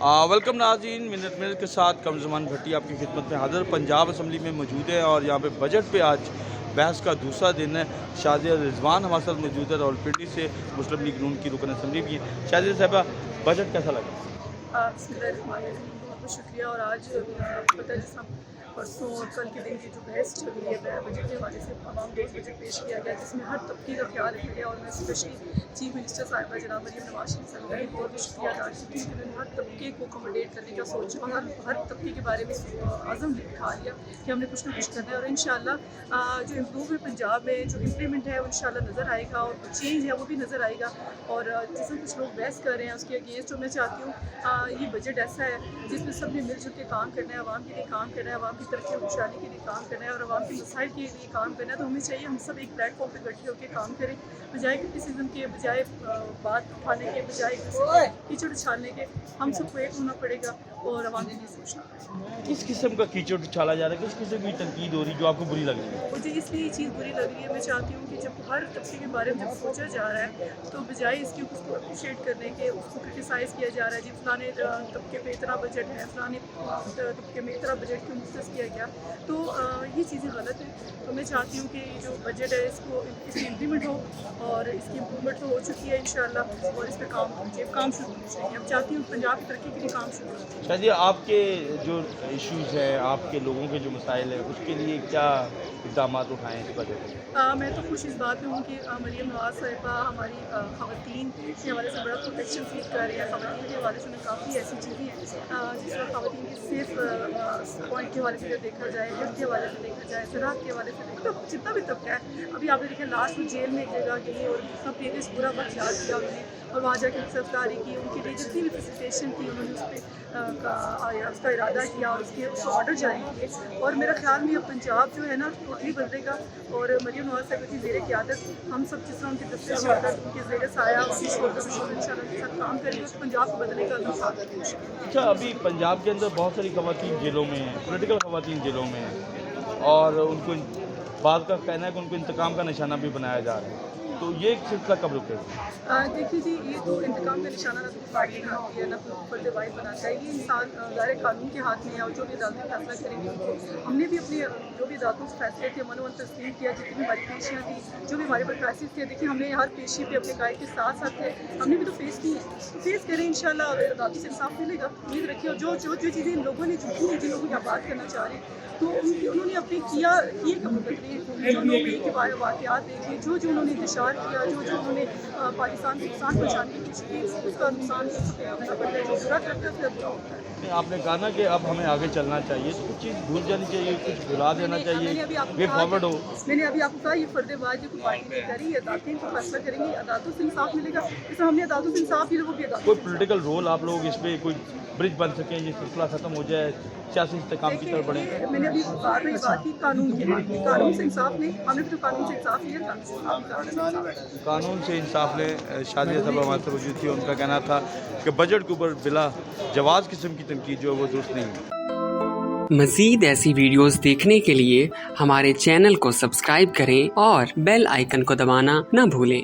Welcome नाज़रीन, minute के साथ कमज़मान भट्टी आपकी खिदमत में हाज़िर। पंजाब असम्बली में मौजूद है और यहाँ पे बजट पे आज बहस का दूसरा दिन है। शादिया रिजवान हमारे साथ मौजूद है, रावलपिंडी से मुस्लिम लीग नून की रुकन असम्बली भी हैं। शादिया साहिबा, बजट कैसा लगा? बहुत शुक्रिया। और आज पता है जिस परसों और कल के दिन की जो बहस चल रही है बजट के हवाले से तमाम बजट पेश किया गया जिसमें हर तबके का ख्याल रखा गया। और मैं स्पेशली चीफ मिनिस्टर साहिबा जनाब मरीम नवाज शरीफ साहब का बहुत बहुत शुक्रिया अदा करती हूँ कि उन्होंने हर तबके को अकोमोडेट करने का सोचा और हर तबके के बारे में आज़म दिखा लिया कि हमने कुछ ना कुछ करना है। और इंशाल्लाह जो इम्प्रूव है पंजाब में, जो इम्प्लीमेंट है वो इंशाल्लाह नज़र आएगा और चेंज है वो भी नज़र आएगा। और जिसमें कुछ लोग बहस कर रहे हैं उसके अगेंस्ट, तो मैं चाहती हूँ ये बजट ऐसा है जिसमें सब ने मिलजुल के काम करना है, आवाम के लिए काम करना है, आवाम की तरक्की और खुशहाली के लिए काम करना है और आवाम के मसाइल के लिए काम करना है। तो हमें चाहिए हम सब एक प्लेटफॉर्म पर इकट्ठे होकर काम करें, बजाय क्रिटिसिज्म के, बजाय बात उठाने के, बजाय कीचड़ उछालने के। हम सबको एक होना पड़ेगा और आवाम के लिए सोचना पड़ेगा। किस किस्म का कीचड़ उछाला जा रहा है, किस किस्म की तनकीद हो रही है जो आपको बुरी लग रही है? मुझे इसलिए ये चीज़ बुरी लग रही है, मैं चाहती हूँ कि जब हर तबके के बारे में जब सोचा जा रहा है तो बजाय इसके उसको अप्रिशिएट करने के, उसको क्रिटिसाइज़ किया जा रहा है जी फलाने तबके पे इतना बजट है, फलाने तबके में इतना बजट क्यों मुख्तस किया गया, तो ये चीज़ें गलत हैं। तो मैं चाहती हूँ कि जो बजट है इसकी इम्प्लीमेंट हो और इसकी इम्प्रूवमेंट तो हो चुकी है इंशाल्लाह, और इस पर काम शुरू होना चाहिए। अब चाहती हूँ पंजाब की तरक्की के लिए काम शुरू होना चाहिए। शायद आपके जो इश्यूज़ हैं, आपके लोगों के जो मसाइल हैं, उसके लिए क्या इक़दाम उठाएँ इस बजट में? मैं तो खुश इस बात में हूँ कि मरीम नवाज साहिबा हमारी ख़वातीन के हवाले से बड़ा प्रोटेक्शन फील कर रही है। ख़वातीन के हवाले से उन्हें काफ़ी ऐसी चीज़ें हैं जिसमें ख़वातीन की सेफ पॉइंट के हवाले से देखा जाए, हेल्थ के हवाले से देखा जाए, ज़राअत के हवाले से देखा, तो जितना भी तबका है। अभी आपने देखा लास्ट में जेल में एक जगह गई और सब पेरेंट्स पूरा वक्त याद किया उन्होंने और वहाँ जाकर गिरफ्तारी की, उनके लिए जितनी भी फैसिलिटेशन थी उन्होंने उस पर उसका इरादा किया और उसके ऑर्डर जारी किए। और मेरा ख्याल में अब पंजाब जो है ना टोटली बदलेगा और मरीम नवाज साहिबा की ज़ेर क़यादत हम सब जिस तरह उनके दस्ते शहादत, उनके ज़ेर साया, उनकी शोल्डर टू शोल्डर इंशाल्लाह उनके साथ काम करेंगे तो पंजाब को बदलेगा। अच्छा, अभी पंजाब के अंदर बहुत सारी ख़वातीन जेलों में हैं, पोलिटिकल ख़वातीन जेलों में हैं और उनको बात का कहना है कि उनको इंतकाम का निशाना भी बनाया जा रहा है, तो ये सिलसिला कब रुकेगा? देखिए जी, ये तो इंतकाम का निशाना ना तो पार्टी बनाती है ना तो फर्द वाहिद बनाता है। ये इंसान ज़ाहिर कानून के हाथ में है और जो भी अदालतें फैसला करेंगे उनको हमने भी अपने जो भी अदालतों से फैसले थे मनोवन तस्लीम किया। जितनी भी हमारी पेशियाँ थी, जो भी हमारे पर क्राइसिस थे, देखिए हमने हर पेशी पे अपने कायद के साथ साथ थे, हमने भी तो फेस की है, तो फेस करें इंशाल्लाह अदालतों से इंसाफ मिलेगा। उम्मीद रखिए। और जो चीज़ें इन लोगों ने झूठी हैं, जिन लोगों की आप बात करना चाह रहे हैं, तो उन्होंने अपने किए का बदले जो लोग के वाक़यात देखे, जो उन्होंने इंतशार किया, जो उन्होंने पाकिस्तान को नुकसान पहुँचाने की कोशिश की, उसका नुकसान अपना बदला है। जो बुरा करता है उसका बुरा होता है। आपने कहा ना कि अब हमें आगे चलना चाहिए, तो कुछ चीज़ भूल जानी चाहिए, कुछ भुला देना चाहिए, वे फॉरवर्ड हो। मैंने अभी आपको कहा ये फर्द वाजिब को पार्टी नहीं करी, अदालतें को फैसला करेंगी, अदालतों से इंसाफ मिलेगा। जैसे हमने अदालतों से इंसाफ लिया वो भी अदालत। कोई पॉलिटिकल रोल आप लोग इस पर कोई ब्रिज बन सकें, ये सिलसिला ख़त्म हो जाए, सियासी इंतकाम की तरफ बढ़े? मैंने अभी बात की कानून की बात की, कानून से इंसाफ नहीं, हमने भी तो कानून से इंसाफ लिया, कानून से इंसाफ लें। शादिया साहब हमारे साथ मौजूद थी, उनका कहना था कि बजट के ऊपर बिला जवाज़ किस्म की तनकीद जो है वो दुरुस्त नहीं है। मज़ीद ऐसी वीडियोस देखने के लिए हमारे चैनल को सब्सक्राइब करें और बेल आइकन को दबाना न भूलें।